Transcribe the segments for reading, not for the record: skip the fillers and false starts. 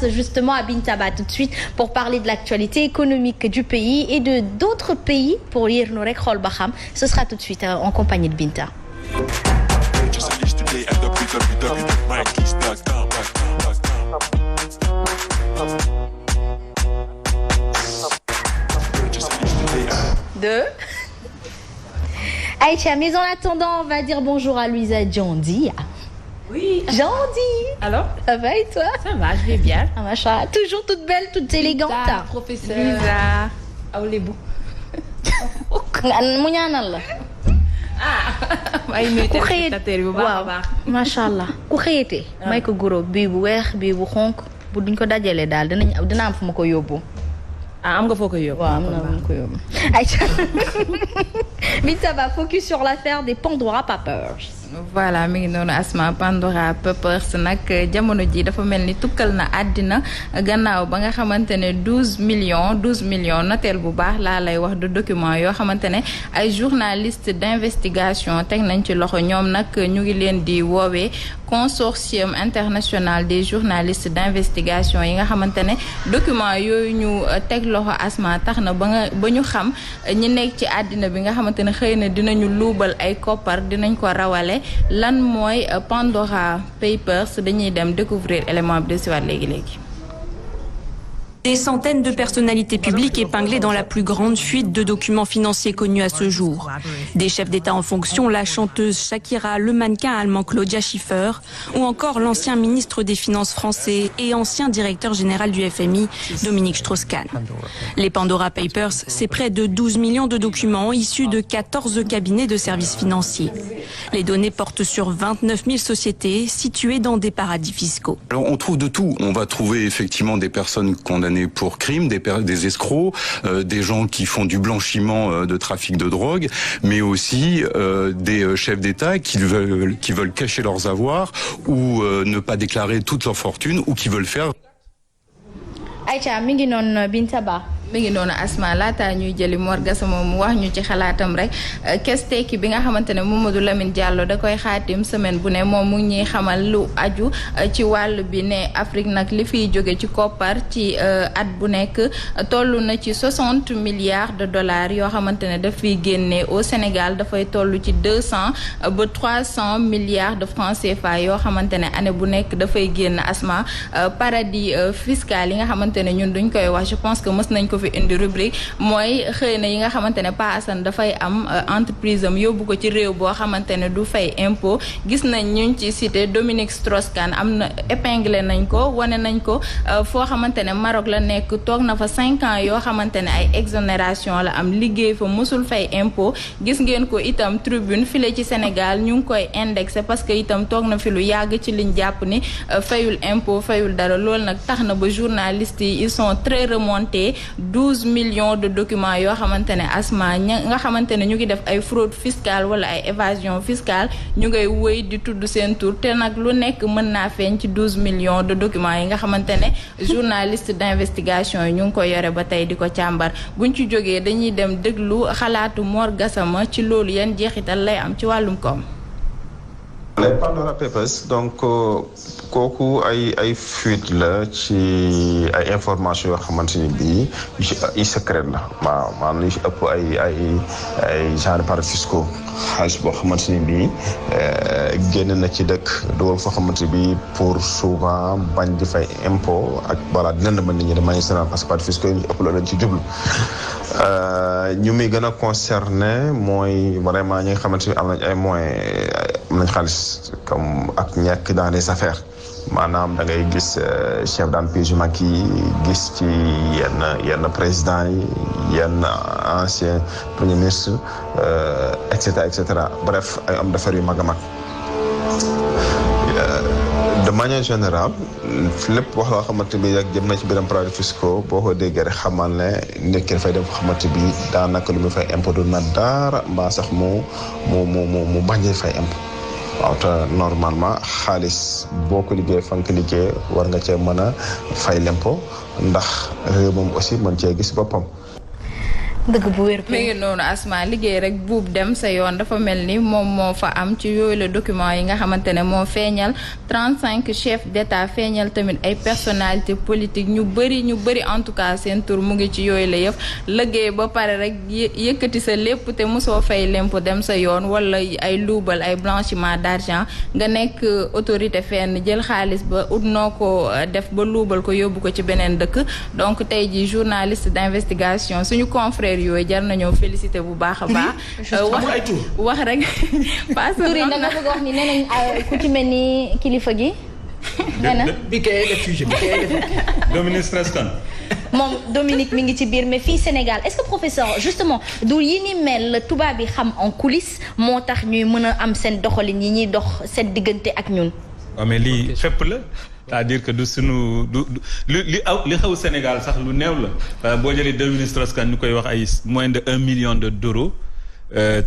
Justement à Bintaba tout de suite pour parler de l'actualité économique du pays et de d'autres pays pour lire nous rek xool ba xam ce sera tout de suite en compagnie de Binta. Aïcha, mais en attendant, on va dire bonjour à Louisa Djondi. Oui. Djondi. Alors? Ça va et toi? Ça va, je vais bien. Ah, machallah. Toujours toute belle, toute élégante. Louisa, professeur. Louisa. Awlebu. mu ñaanal la. Ay nuyu téléspectateur bu baax a baax. Machallah. Ku xëyete. May ko goro bii bu weex bii bu xonk bu duñ ko dajalee daal dina am fu ma ko yóbbu. Am nga foo ko yóbbu. Waaw am na fu ma ko yóbbu. Aïcha. Binta va focus sur l'affaire des Pandora Papers. Voilà mi ngi noonu Asma Pandora Papers nag jamono ji dafa mel ni tukkal na àddina gannaaw ba nga xamante ne 12 millions noteel bu baax laa lay wax de document yoo xamante ne ay journalistes d'investigation teg nañ ci loxo ñoom nag ñu ngi leen di woowee consortium international des journalistes d'investigation yi nga xamante ne document yooyu ñu teg loxo Asma tax na ba ñu xam ñi nekk ci àddina bi nga xamante ne xëy na dinañu luubal ay koppar dinañ ko rawale lan mooy Pandora Papers dañuy dem découvrir élément bi de si waat léegi. Des centaines de personnalités publiques épinglées dans la plus grande fuite de documents financiers connus à ce jour. Des chefs d'État en fonction, la chanteuse Shakira, le mannequin allemand Claudia Schiffer, ou encore l'ancien ministre des Finances français et ancien directeur général du FMI, Dominique Strauss-Kahn. Les Pandora Papers, c'est près de 12 millions de documents issus de 14 cabinets de services financiers. Les données portent sur 29 000 sociétés situées dans des paradis fiscaux. Alors on trouve de tout. On va trouver effectivement des personnes condamnées pour crime, des escrocs, des gens qui font du blanchiment de trafic de drogue, mais aussi des chefs d'État qui veulent cacher leurs avoirs ou ne pas déclarer toute leur fortune ou qui veulent faire. Aïcha mi ngi noonu Binta Ba. mi ngi noonu Asma laata ñuy jëli Mor Gassama mu wax ñu ci xalaatam rek kesteeki bi nga xamante ne Mamadou Lamine Diallo da koy xaatim semaine bu ne moom mu ngi ñuy xamal lu aju ci wàll bi ne Afrique nag li fiy jóge ci koppar ci at bu nekk toll na ci 60 milliards de dollars yoo xamante ne daf fiy génne au Sénégal dafay toll ci 200 ba 300 milliards de francs CFA yoo xamante ne année bu nekk dafay génn Asma paradis fiscal yi nga xamante ne ñun duñ koy wax je pense que mës nañ ko fi indi rubrique mooy xëy na yi nga xamante ne Pa Assane dafay am entreprise am yóbbu ko ci réew boo xamante ne du fay impôt gis nañ ñu ci cité Dominique Strauss-Kahn am na épinglé nañ ko wane nañ ko foo xamante ne Maroc la nekk toog na fa 5 ans yoo xamante ne ay exonération la am liggéey fa musul fay impôt gis ngeen ko itam tribune file ci Sénégal ñu ngi koy indexé parce que itam toog na fi lu yàgg ci liñ jàpp ni fayul impôt fayul dara loolu nag tax na ba journalistes yi ils sont très remontés 12 millions de documents yoo xamante ne Asma nga xamante ne ñu ngi def ay fraude fiscale wala ay évasion fiscale ñu ngay wëy di tudd seen tur te nag lu nekk mën naa feeñ ci 12 millions de documents yi nga xamante ne journaliste d'investigation yi ñu ngi ko yore ba tey di ko càmbar buñ ci jógee dañuy dem déglu xalaatu Mor Gassama ci loolu yan jeexital lay am ci wàllum koom. Les Pandora Papers donc kooku ay fuite la ci ay information yoo xamante ni bii yu secret la waaw maanaam li ci ëpp ay genre paradis fiscaux xaalis boo xamante ni bii génn na ci dëkk dugal foo xamante ni bii pour souvent bañ di fay impôt ak voilà dina la mën nit ñi de manière générale parce que paradis fiscaux yi ñu ëpp loolu lañ ci jublu ñu muy gën a concerné mooy vraiment ñi nga xamante ni am nañ ay moyens am nañ xaalis comme ak ñekk dans les affaires maanaam da ngay gis chef d'entreprise yu mag yi gis ci yenn président yi yenn ancien premier ministre et cetera bref ay hommes d'affaires yu mag a mag de manière générale lépp wax loo xamante bi rek jëm na ci biiram paradis fiscaux boo ko déggee rek xamal ne nit ki dafay dem foo xamante bi daanaka lu muy fay impôt du na dara mbaa sax mu bañ a fay impôt waaw te normalement xaalis boo ko liggéey fa nga ko liggéey war nga cee mën a fay l'impôt ndax réew moom aussi mën cee gis boppam. dëgg bu wér. mi ngi noonu Asma liggéey rek buub dem sa yoon dafa mel ni moom moo fa am ci yooyu la document yi nga xamante ne moo feeñal 35 chefs d'État feeñal tamit ay personnalités politiques ñu bëri en tout cas seen tur mu ngi ci yooyu la yëf liggéey ba pare rek yëkkati sa lépp te mosoo fay lempo dem sa yoon wala ay luubal ay blanchiment d'argent nga nekk autorité fenn jël xaalis ba ut noo ko def ba luubal ko yóbbu ko ci beneen dëkk donc tey ji journaliste d'investigation suñu confrère yooyu jar nañoo félicité bu baax a baax. wax rek. tur yi nag nga bëgg wax ni nee nañ ku ci mel ni kilifa gi. nee na bi kay def sujet bi kay def. Dominique Strauss-Kahn. moom Dominique mi ngi ci biir mais fii Sénégal est-ce que professeur justement du yi ni mel tubaab bi xam en coulisses moo tax ñuy mën a am seen doxalin yi ñuy dox seen diggante ak ñun. waaw mais lii fépp la. c'est-à-dire que du sunu li xew Sénégal sax lu néew la boo jëlee Dominique Strauss-Kahn ñu koy wax ay moins de 1 million d'euros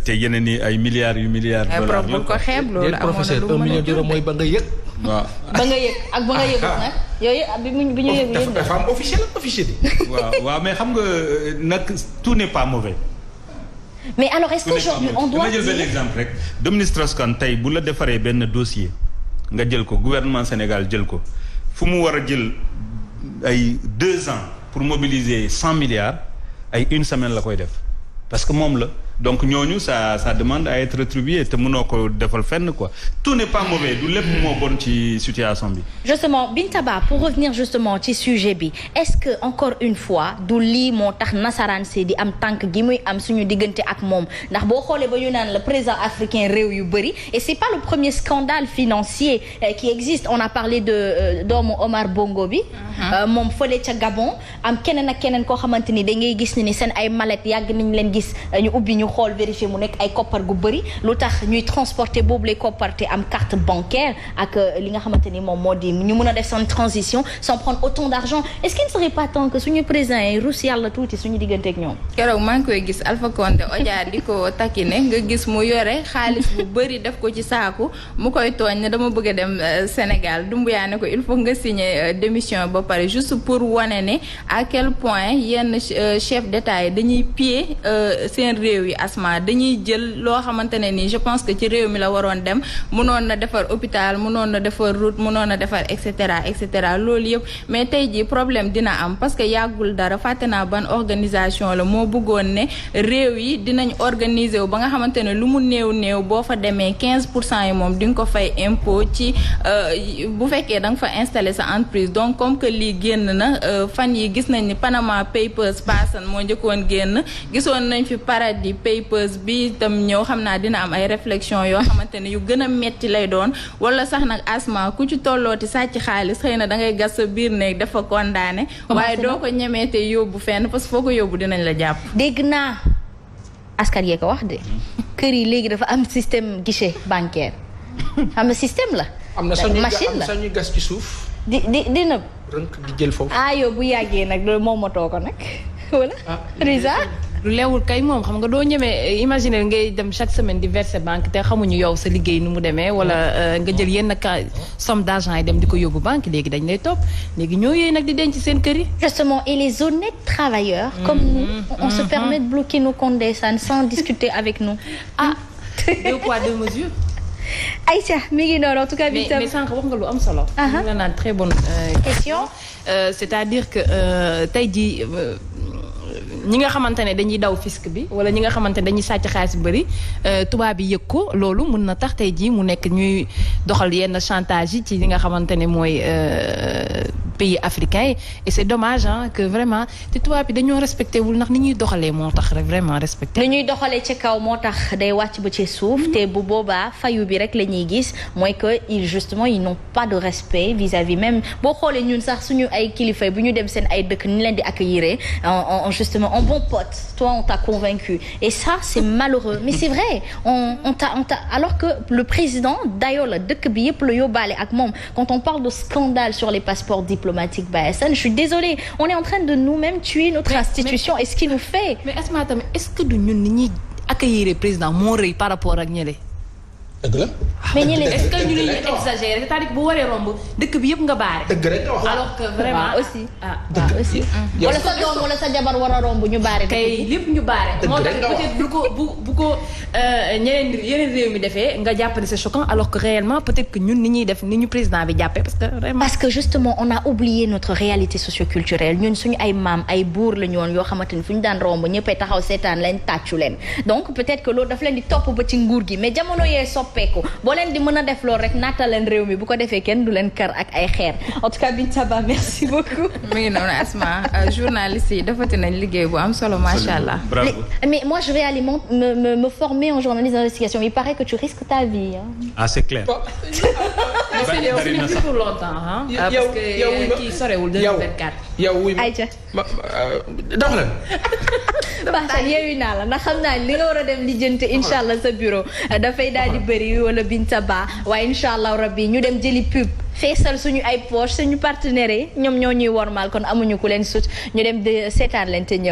te yeneen i ay milliards dollars la ko xeeb loolu professeur 1 million d'euros mooy ba nga yëg. waaw ba nga yëg ak ba nga yëgut nag yooyu bi ñu yëg dafa am officiel bi. waaw mais xam nga nag tout n'est pas mauvais. mais alors est-ce qu'aujourd'hui on doit jël benn exemple rek Dominique Strauss-Kahn tey bu la defaree benn dossier nga jël ko gouvernement Sénégal jël ko fu mu war a jël ay 2 ans pour mobiliser 100 milliards ay 1 semaine la koy def parce que moom la donc ñooñu ça demande à être rétribué te mënoo ko defal fenn quoi tout n'est pas mauvais du lépp moo bon ci situation bi. justement Bintaba pour revenir justement ci sujet bi est-ce que encore une fois du lii moo tax nasaraan si di am tànk gi muy am suñu diggante ak moom ndax boo xoolee ba ñu naan le président africain réew yu bëri et c'est pas le premier scandale financier qui existe on a parlé de doomu Omar Bongo bi. moom fële ca Gabon am keneen ak keneen koo xamante ni da ngay gis ni seen ay mallette yàgg nañ leen gis ñu ubbi ñu xool vérifier mu nekk ay koppar gu bëri lu tax ñuy transporter boobu les koppar te am carte bancaire ak li nga xamante ni moom moo di ñu mën a def seen transition sans prendre autant d'argent est-ce qu'il ne serait pas temps que suñu président yi rus yàlla tuuti suñu diggante ak ñoom. keroog maa ngi koy gis Alpha Condé Odia di ko takkine nga gis mu yore xaalis bu bëri def ko ci saaku mu koy tooñ ne dama bëgg a dem Sénégal Doumbouya ne ko il faut nga signer démission ba pare juste pour wane ne à quel point yenn chef d'État yi dañuy piller seen réew yi Asma dañuy jël loo xamante ne nii je pense que ci réew mi la waroon dem mënoon na defar hôpital mënoon na defar route mënoon na defar et cetera loolu yëpp mais tey jii problème dina am parce que yàggul dara fàtte naa ban organisation la moo bëggoon ne réew yi dinañ organiser wu ba nga xamante ne lu mu néew boo fa demee 15% yi moom di nga ko fay impôt ci bu fekkee da nga fa installer sa entreprise donc comme que lii génn na fan yi gis nañ ni Panama Papers passan moo njëkkoon génn gisoon nañ fi Paradis Papers bi itam ñëw xam naa dina am ay réflexion yoo xamante ne yu gën a metti lay doon wala sax nag Asma ku ci tollooti sàcc xaalis xëy na da ngay gas sa biir néeg dafa condamné waaye doo ko ñemeete yóbbu fenn parce que foo ko yóbbu dinañ la jàpp. dégg naa askan yee ko wax de kër yi léegi dafa am système guichet bancaire xam na système la. am na machine la sañuy gas ci suuf. dina rënk di jël foofu. yow bu yàggee nag loolu moom motoo ko nag wala. Risa lu leewul kay moom xam nga doo ñemee imaginer ngay dem chaque semaine di verser banque te xamuñu yow sa liggéey nu mu demee wala nga jël yenn somme d'argent yi dem di ko yóbbu banque léegi dañ lay topp léegi ñoo yooyu nag di denc seen kër yi. justement et les honnêtes travailleurs comme nous on se permet de bloquer nos comptes ndeysaan sans discuter avec nous. 2 poids 2 mesures. Aïcha mi ngi noonu en tout cas. mais sànq wax nga lu am solo. nga naan très bonne question. c'est-à-dire que tey jii. ñi nga xamante ne dañuy daw fisc bi wala ñi nga xamante ne dañuy sàcc xaalis bu bëri tubaab yi yëg ko loolu mun na tax tey jii mu nekk ñuy doxal yenn chantage yi ci li nga xamante ne mooy pays africains yi et c'est dommage que vraiment te tubaab yi dañoo respecté wul ndax ni ñuy doxalee moo tax rek vraiment respecté. ni ñuy doxalee ci kaw moo tax day wàcc ba ci suuf te bu boobaa fayu bi rek la ñuy gis mooy que ils n'ont pas de respect vis-à-vis même boo xoolee ñun sax suñu ay kilifa bu ñu dem seen ay dëkk ni leen di accueillir justement en bon pote toi on t'a convaincu et ça c'est malheureux mais c'est vrai on t'a alors que le président d'ailleurs la dëkk bi yëpp la yóbbaale ak moom quand on parle de scandale sur les passeports diplomatiques je suis désolée on est en train de nous-mêmes tuer notre institution et ce qu'il nous fait. mais Asma tamit est-ce que du ñun ni ñuy accueillir président moo rëy par rapport ak ñële. dëgg la. mais ñi est-ce que ñu ne exagéré c'est-à-dire que bu waree romb dëkk bi yëpp nga baare. dëgg rek nga wax. alors que vraiment aussi dëgg aussi wala sa doom wala sa jabar war a romb ñu baare kay lépp ñu baare. moo tax peut-être bu ko yeneen réew mi defee nga jàpp ne c'est choquant alors que réellement peut-être que ñun ni ñuy def ni ñu président bi jàppee parce que justement on a oublié notre réalité socioculturelle ñun suñu ay maam ay buur la ñu woon yoo xamante ni fu ñu daan romb ñëppay taxaw seetaan leen tàccu leen donc peut-être que loolu daf leen di topp ba ci nguur gi mais jamono yee soppeeku boo leen di mën a def loolu rek naata leen réew mi bu ko defee kenn du leen kar ak ay xeer en tout cas Binta Ba merci beaucoup. mi ngi noonu Asma journaliste yi defati nañ liggéey bu am solo macha allah. mais moi je vais aller me former en journalisme d'investigation il paraît que tu risques ta vie. ah c'est clair. mais c'est pour longtemps ah. parce que kii sorewul 2024. yow wuy ma ayca dox la. Bassane yeewu naa la ndax xam naa li nga war a dem lijjanti incha allah sa bureau dafay daal di bëri wala Binta Ba waaye incha allah rabbi ñu dem jëli pub feesal suñu ay poche suñu partenaires yi ñoom ñoo ñuy wormaal kon amuñu ku leen sut ñu dem de seetaan leen te ñëw.